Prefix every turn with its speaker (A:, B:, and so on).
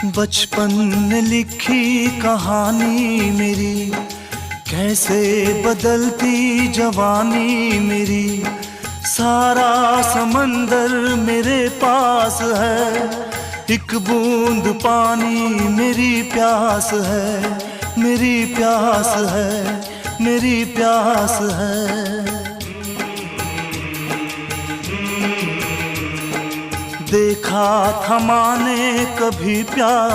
A: बचपन ने लिखी कहानी मेरी, कैसे बदलती जवानी मेरी। सारा समंदर मेरे पास है, एक बूंद पानी मेरी प्यास है, मेरी प्यास है, मेरी प्यास है। देखा था माने कभी प्यार